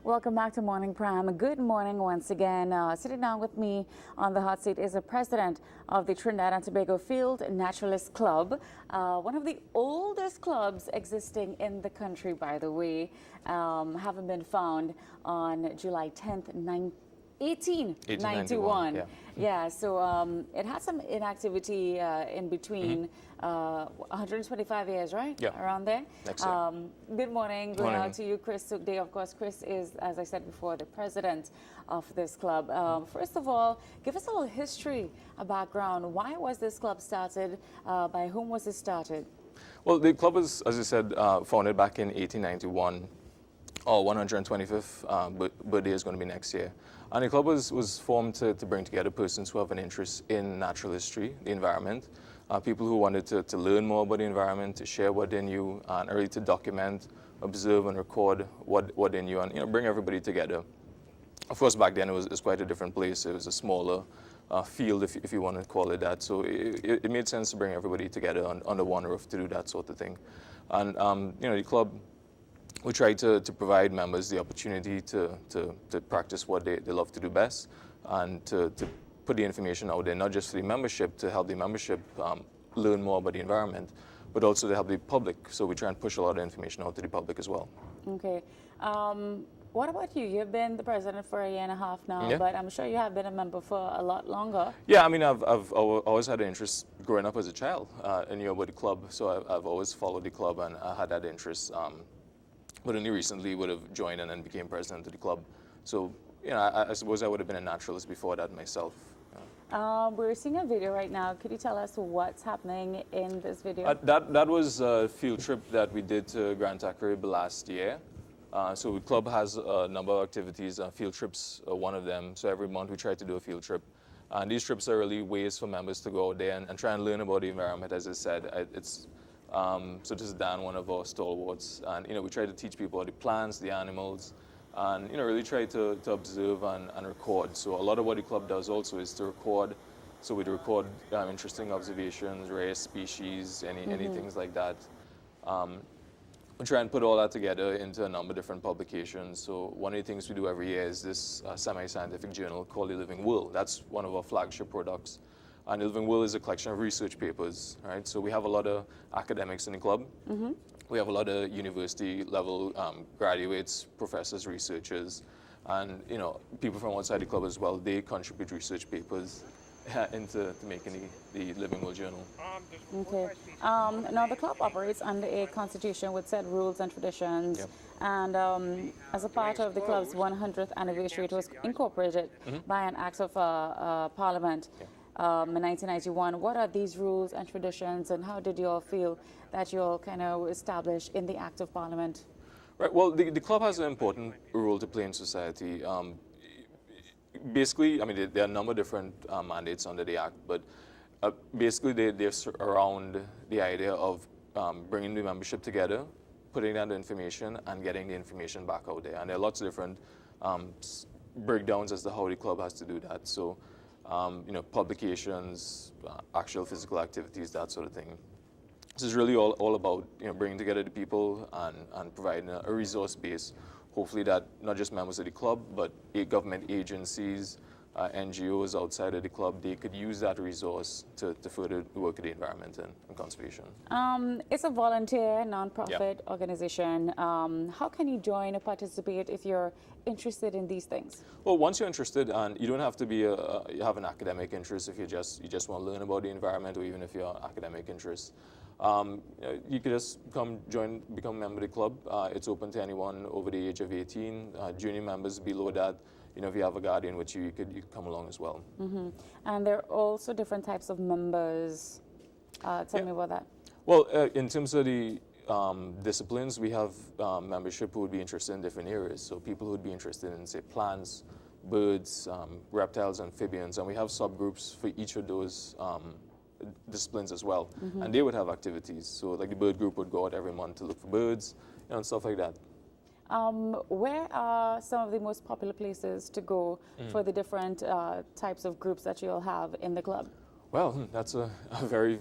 Welcome back to Morning Prime. Good morning once again. Sitting down with me on the hot seat is the president of the Trinidad and Tobago Field Naturalist Club, one of the oldest clubs existing in the country, by the way, having been found on July 10th, 1891. Yeah, so it had some inactivity in between 125 years, right? Yeah. Around there. Next year. Good morning. Going out to you, Chris Today. Of course, Chris is, as I said before, the president of this club. First of all, give us a little history, a background. Why was this club started? By whom was it started? Well, the club was, as you said, founded back in 1891. Our 125th birthday is going to be next year. And the club was formed to bring together persons who have an interest in natural history, the environment, people who wanted to learn more about the environment, to share what they knew, and really to document, observe, and record what they knew, and bring everybody together. Of course, back then it was quite a different place. It was a smaller field, if you want to call it that. So it made sense to bring everybody together under one roof to do that sort of thing. And the club, we try to provide members the opportunity to practice what they love to do best, and to put the information out there, not just for the membership, to help the membership learn more about the environment, but also to help the public. So we try and push a lot of information out to the public as well. Okay. What about you? You've been the president for a year and a half now, Yeah. but I'm sure you have been a member for a lot longer. Yeah, I mean, I've always had an interest growing up as a child and about the club, so I've always followed the club, and I had that interest. But only recently would have joined and then became president of the club. So, I suppose I would have been a naturalist before that myself. We're seeing a video right now. Could you tell us what's happening in this video? That was a field trip that we did to Grand Tacarib last year. So the club has a number of activities, field trips one of them. So every month we try to do a field trip. And these trips are really ways for members to go out there and try and learn about the environment. As I said, so this is Dan, one of our stalwarts, and we try to teach people the plants, the animals, and really try to observe and record. So a lot of what the club does also is to record. So we'd record interesting observations, rare species, any things like that. We try and put all that together into a number of different publications. So one of the things we do every year is this semi-scientific journal called The Living World. That's one of our flagship products. And The Living World is a collection of research papers, right? So we have a lot of academics in the club. We have a lot of university level graduates, professors, researchers, and people from outside the club as well. They contribute research papers into making the Living World Journal. Okay. Now the club operates under a constitution with set rules and traditions. Yep. And as a part of the club's 100th anniversary, it was incorporated by an act of Parliament. Yeah. In 1991. What are these rules and traditions, and how did you all feel that you all kind of established in the Act of Parliament? Right. Well, the club has an important role to play in society. Basically, I mean, there are a number of different mandates under the Act, but basically they're around the idea of bringing the membership together, putting down the information, and getting the information back out there. And there are lots of different breakdowns as to how the club has to do that. So. Publications, actual physical activities, that sort of thing. This is really all about bringing together the people and providing a resource base, hopefully that not just members of the club, but government agencies, NGOs outside of the club, they could use that resource to further the work of the environment and conservation. It's a volunteer, non-profit organization. How can you join or participate if you're interested in these things? Well, once you're interested, and you don't have to be you have an academic interest if you just want to learn about the environment, or even if you're academic interest. You could just come join, become a member of the club. It's open to anyone over the age of 18. Junior members below that, if you have a guardian with you, you could come along as well. And there are also different types of members. Tell me about that. Well, in terms of the disciplines, we have membership who would be interested in different areas. So people who would be interested in, say, plants, birds, reptiles, amphibians, and we have subgroups for each of those disciplines as well. And they would have activities. So like the bird group would go out every month to look for birds, and stuff like that. Where are some of the most popular places to go for the different types of groups that you'll have in the club? Well, that's a very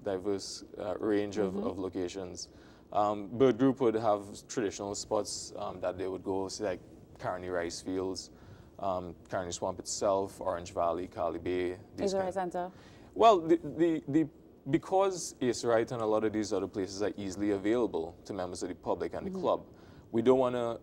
diverse range of locations. Bird group would have traditional spots that they would go, say like Caroni Rice Fields, Caroni Swamp itself, Orange Valley, Cali Bay. Is Rice Center? Well, because Acerite and a lot of these other places are easily available to members of the public and the club, we don't want to,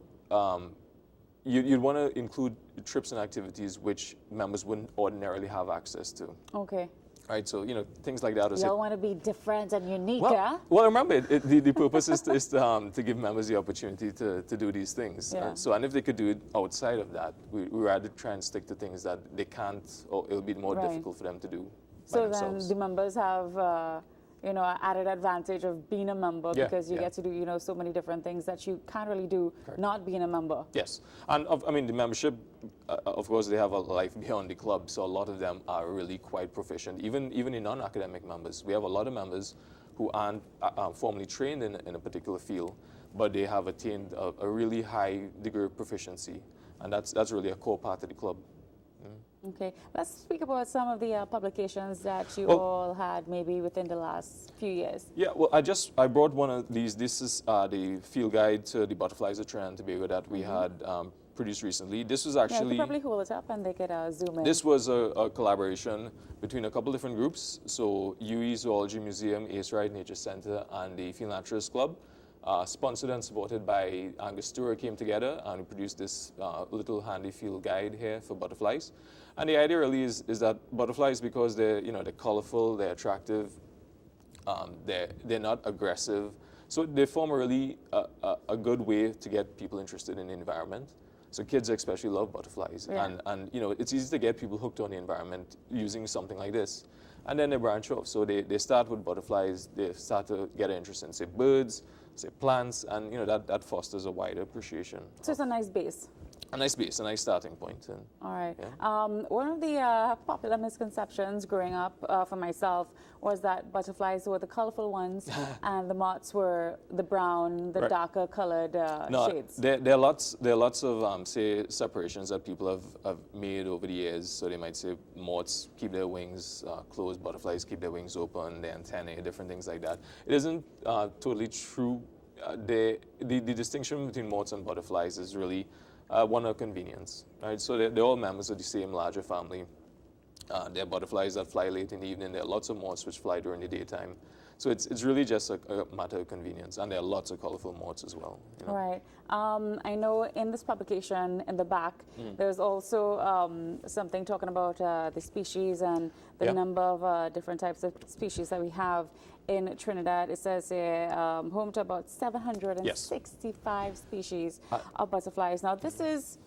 you'd want to include trips and activities which members wouldn't ordinarily have access to. Okay. Right, so, things like that. You don't want to be different and unique, well, remember, the purpose is to give members the opportunity to do these things. Yeah. And if they could do it outside of that, we rather try and stick to things that they can't, or it'll be more difficult for them to do by So themselves. then the members have, added advantage of being a member because you get to do, so many different things that you can't really do not being a member. Yes, and the membership, of course, they have a life beyond the club, so a lot of them are really quite proficient. Even the non-academic members, we have a lot of members who aren't formally trained in a particular field, but they have attained a really high degree of proficiency, and that's really a core part of the club. Okay, let's speak about some of the publications that you all had maybe within the last few years. Yeah, well, I brought one of these. This is the field guide to the butterflies of Trinidad and Tobago that we had produced recently. This was actually... Yeah, you could probably hold it up and they could zoom in. This was a collaboration between a couple different groups. So UE Zoology Museum, Acerite Nature Center, and the Field Naturalist Club. Sponsored and supported by Angus Stewart came together and we produced this little handy field guide here for butterflies. And the idea really is that butterflies, because they're colorful, they're attractive, they're not aggressive, so they form a really a good way to get people interested in the environment. So kids especially love butterflies, and it's easy to get people hooked on the environment using something like this. And then they branch off. So they start with butterflies, they start to get an interest in, say, birds, say, plants, and that fosters a wider appreciation. So it's a nice base. A nice base, a nice starting point. All right. Yeah. One of the popular misconceptions growing up for myself was that butterflies were the colorful ones and the moths were the brown, the darker colored shades. There are lots of say separations that people have made over the years. So they might say moths keep their wings closed, butterflies keep their wings open, their antennae, different things like that. It isn't totally true. The distinction between moths and butterflies is really one of convenience, right? So they're all members of the same larger family. There are butterflies that fly late in the evening. There are lots of moths which fly during the daytime. So it's really just a matter of convenience. And there are lots of colorful moths as well. Right. I know in this publication, in the back, there's also something talking about the species and the number of different types of species that we have in Trinidad. It says home to about 765 species of butterflies. Now, this is,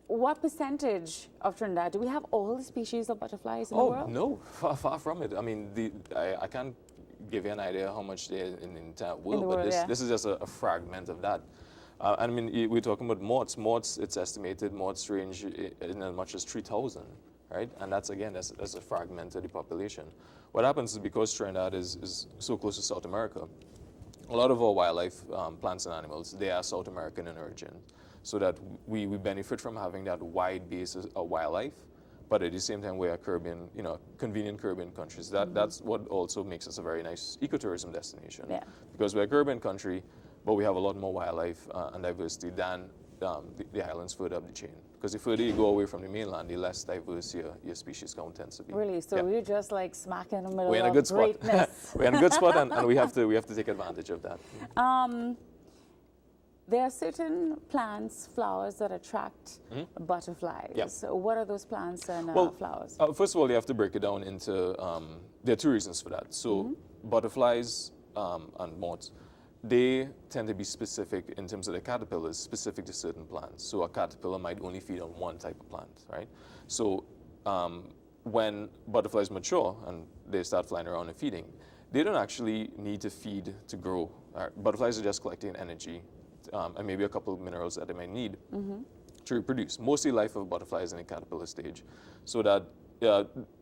what percentage of Trinidad? Do we have all the species of butterflies in the world? No, far from it. I can't give you an idea how much there is in the entire world, but this is just a fragment of that. We're talking about moths. Moths, it's estimated, moths range in as much as 3,000, right? And that's a fragment of the population. What happens is because Trinidad is so close to South America, a lot of our wildlife, plants and animals, they are South American in origin. So that we benefit from having that wide base of wildlife, but at the same time we are Caribbean, convenient Caribbean countries. That's what also makes us a very nice ecotourism destination. Yeah. Because we're a Caribbean country, but we have a lot more wildlife and diversity than the islands further up the chain. Because the further you go away from the mainland, the less diverse your species count tends to be. Really? So we're just like smack in the middle we're in of a good greatness. Spot. We're in a good spot, and we have to take advantage of that. There are certain plants, flowers that attract butterflies. Yep. So what are those plants and flowers? First of all, you have to break it down into, there are two reasons for that. So butterflies and moths, they tend to be specific in terms of the caterpillars, specific to certain plants. So a caterpillar might only feed on one type of plant, right? So when butterflies mature and they start flying around and feeding, they don't actually need to feed to grow. Butterflies are just collecting energy and maybe a couple of minerals that they might need to reproduce. Mostly life of butterflies in the caterpillar stage. So that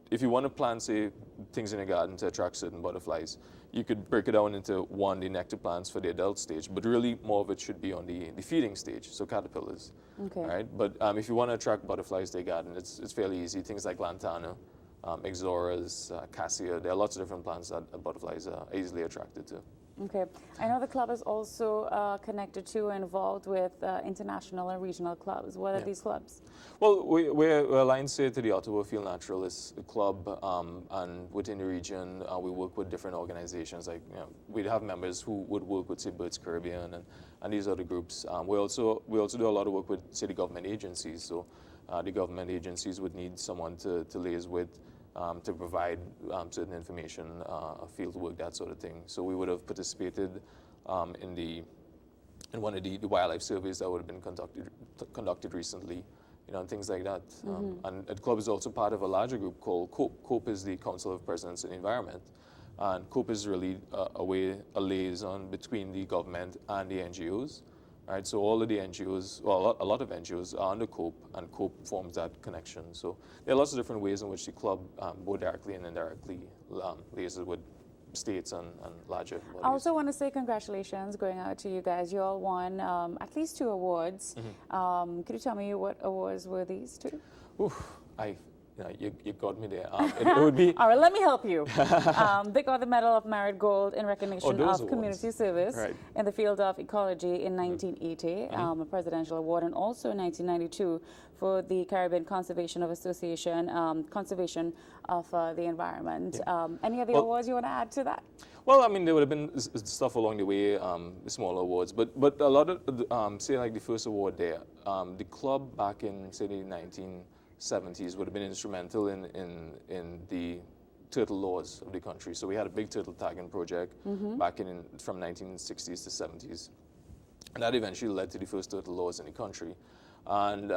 if you want to plant, say, things in a garden to attract certain butterflies, you could break it down into the nectar plants for the adult stage, but really more of it should be on the feeding stage, so caterpillars. Okay. Right? But if you want to attract butterflies to the garden, it's fairly easy. Things like lantana, Ixoras, cassia, there are lots of different plants that butterflies are easily attracted to. Okay. I know the club is also connected to and involved with international and regional clubs. What are Yeah. these clubs? Well, we're aligned, say, to the Ottawa Field Naturalists Club, and within the region, we work with different organizations. Like, we'd have members who would work with, say, Birds Caribbean and these other groups. We also do a lot of work with, say, the government agencies. So the government agencies would need someone to liaise with, to provide certain information, field work, that sort of thing. So we would have participated in one of the wildlife surveys that would have been conducted recently, and things like that. And the club is also part of a larger group called COPE. COPE is the Council of Presidents in the Environment. And COPE is really a liaison between the government and the NGOs. Right? So all of the NGOs, well, a lot of NGOs are under COPE, and COPE forms that connection. So there are lots of different ways in which the club, both directly and indirectly, liaises with states and larger bodies. I also want to say congratulations going out to you guys. You all won at least 2 awards. Could you tell me what awards were these 2? You got me there. It would be. All right, let me help you. They got the Medal of Merit Gold in recognition of awards. community service Right. in the field of ecology in 1980, a presidential award, and also in 1992 for the Caribbean Conservation of Association, conservation of the environment. Any other awards you want to add to that? Well, I mean, there would have been stuff along the way, the smaller awards, but a lot of, say, like the first award there, the club back in, say, the 1970s would have been instrumental in the turtle laws of the country. So we had a big turtle tagging project back from 1960s to 70s. And that eventually led to the first turtle laws in the country. And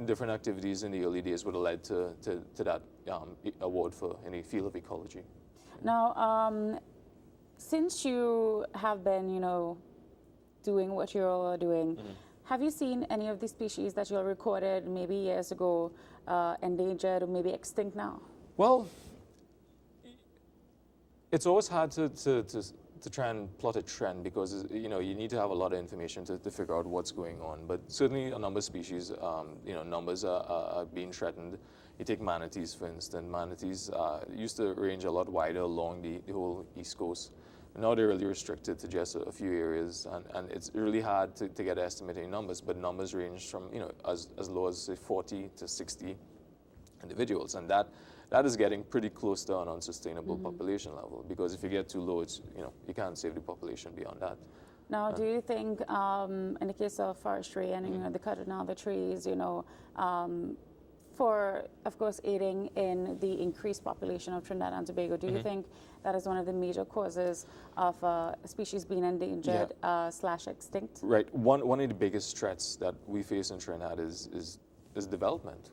different activities in the early days would have led to that award for any field of ecology. Now, since you have been, doing what you all are doing, have you seen any of the species that you all recorded maybe years ago endangered or maybe extinct now? Well, it's always hard to try and plot a trend because you need to have a lot of information to figure out what's going on. But certainly a number of species, numbers are being threatened. You take manatees, for instance. Manatees used to range a lot wider along the whole East Coast. Now they're really restricted to just a few areas, and it's really hard to get estimating numbers, but numbers range from as low as say 40 to 60 individuals, and that is getting pretty close to an unsustainable population level, because if you get too low, it's you can't save the population beyond that. Now, do you think in the case of forestry and the cutting down the trees, for, of course, aiding in the increased population of Trinidad and Tobago, do you think that is one of the major causes of species being endangered / extinct? Right. One of the biggest threats that we face in Trinidad is development.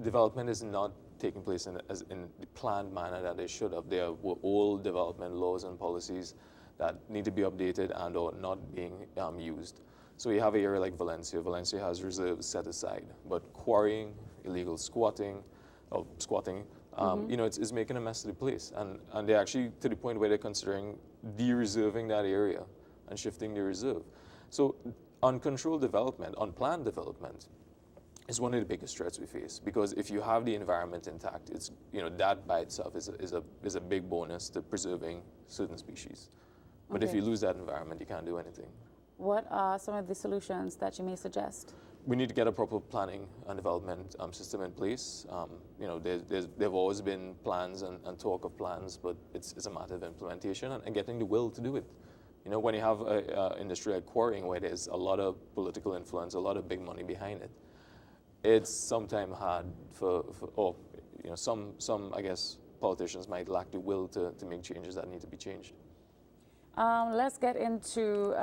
Development is not taking place in the planned manner that it should have. There are old development laws and policies that need to be updated and or not being used. So you have an area like Valencia. Valencia has reserves set aside, but quarrying, illegal squatting, it's making a mess of the place. And they're actually to the point where they're considering de-reserving that area and shifting the reserve. So uncontrolled development, unplanned development, is one of the biggest threats we face, because if you have the environment intact, it's that by itself is a big bonus to preserving certain species. But if you lose that environment, you can't do anything. What are some of the solutions that you may suggest? We need to get a proper planning and development system in place. There've always been plans and talk of plans, but it's a matter of implementation and getting the will to do it. When you have an industry like quarrying, where there's a lot of political influence, a lot of big money behind it, it's sometimes hard some I guess politicians might lack the will to make changes that need to be changed. Let's get into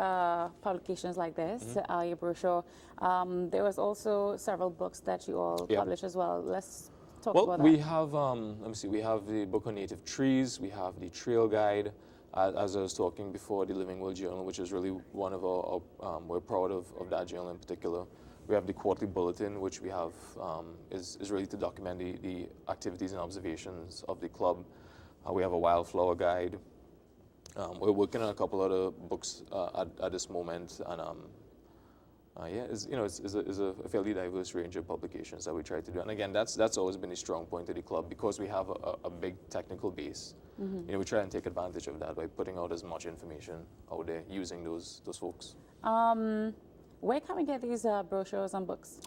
publications like this, your brochure. There was also several books that you all published as well. Let's talk about that. Well, we have, let me see, we have the book on native trees, we have the trail guide, as I was talking before, the Living World Journal, which is really one of our we're proud of that journal in particular. We have the quarterly bulletin, which we have, is really to document the activities and observations of the club. We have a wildflower guide. We're working on a couple other books at this moment, and is a fairly diverse range of publications that we try to do. And again, that's always been a strong point of the club because we have a big technical base. We try and take advantage of that by putting out as much information out there using those folks. Where can we get these brochures and books?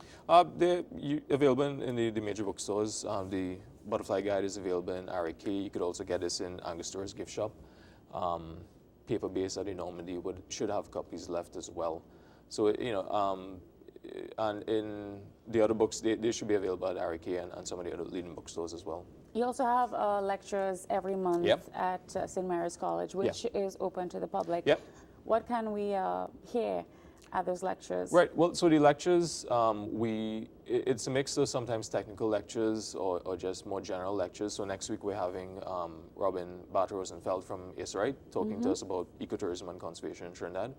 They're available in the major bookstores. The Butterfly Guide is available in RAK. You could also get this in Angostore's gift shop. Paper-based at the Normandy should have copies left as well. So, and in the other books, they should be available at RAK and some of the other leading bookstores as well. You also have lectures every month Yep. at St. Mary's College, which is open to the public. Yep. What can we hear at those lectures? Right. Well, so the lectures, it's a mix of sometimes technical lectures or just more general lectures. So next week we're having Robin Bart-Rosenfeld from ACERITE talking to us about ecotourism and conservation in Trinidad.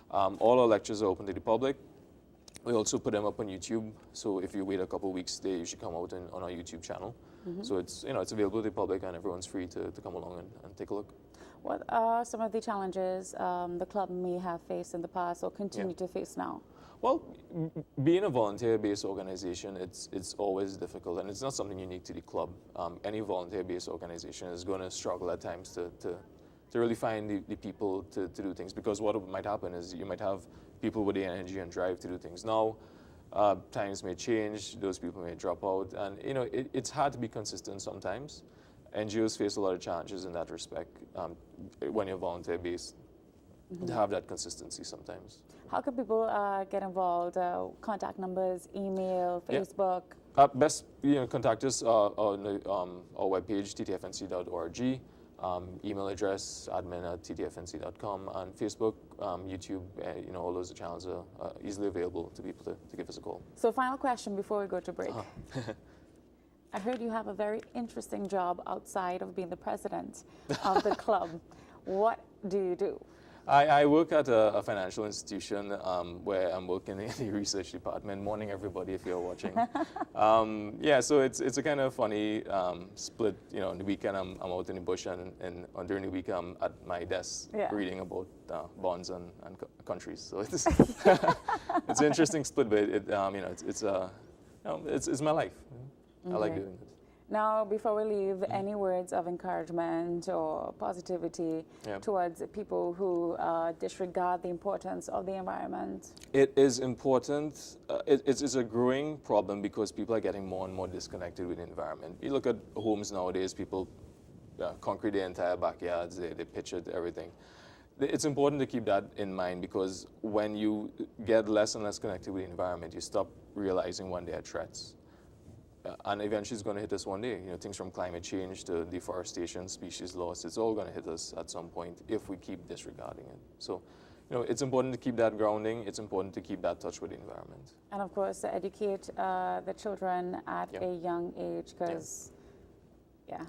All our lectures are open to the public. We also put them up on YouTube. So if you wait a couple of weeks, they usually come out on our YouTube channel. So it's available to the public and everyone's free to come along and take a look. What are some of the challenges the club may have faced in the past or continue to face now? Well, being a volunteer-based organization, it's always difficult, and it's not something unique to the club. Any volunteer-based organization is going to struggle at times to really find the people to do things, because what might happen is you might have people with the energy and drive to do things now. Times may change, those people may drop out, and it's hard to be consistent sometimes. NGOs face a lot of challenges in that respect when you're volunteer-based, to have that consistency sometimes. How can people get involved? Contact numbers, email, Facebook? Best contact us on our webpage, ttfnc.org, email address admin@ttfnc.com, and Facebook, YouTube, all those channels are easily available to people to give us a call. So final question before we go to break. I heard you have a very interesting job outside of being the president of the club. What do you do? I work at a financial institution where I'm working in the research department. Morning, everybody, if you're watching. So it's a kind of funny split. On the weekend I'm out in the bush, and during the week I'm at my desk reading about bonds and countries. So it's it's an interesting split, but it's my life. I like doing it. Now, before we leave, any words of encouragement or positivity towards people who disregard the importance of the environment? It is important. It's a growing problem because people are getting more and more disconnected with the environment. You look at homes nowadays, people concrete their entire backyards, they pitch it, everything. It's important to keep that in mind, because when you get less and less connected with the environment, you stop realizing when there are threats. And eventually it's going to hit us one day. Things from climate change to deforestation, species loss, it's all going to hit us at some point if we keep disregarding it. So, it's important to keep that grounding. It's important to keep that touch with the environment. And of course, to educate the children at a young age, because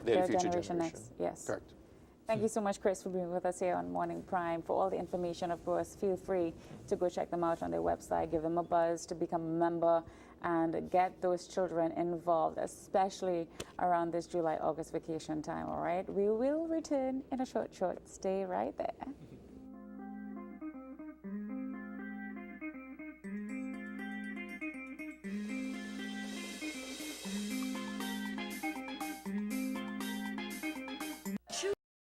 they're the future generation next. Yes. Correct. Thank you so much, Chris, for being with us here on Morning Prime. For all the information, of course, feel free to go check them out on their website, give them a buzz to become a member, and get those children involved, especially around this July-August vacation time, all right? We will return in a short. Stay right there.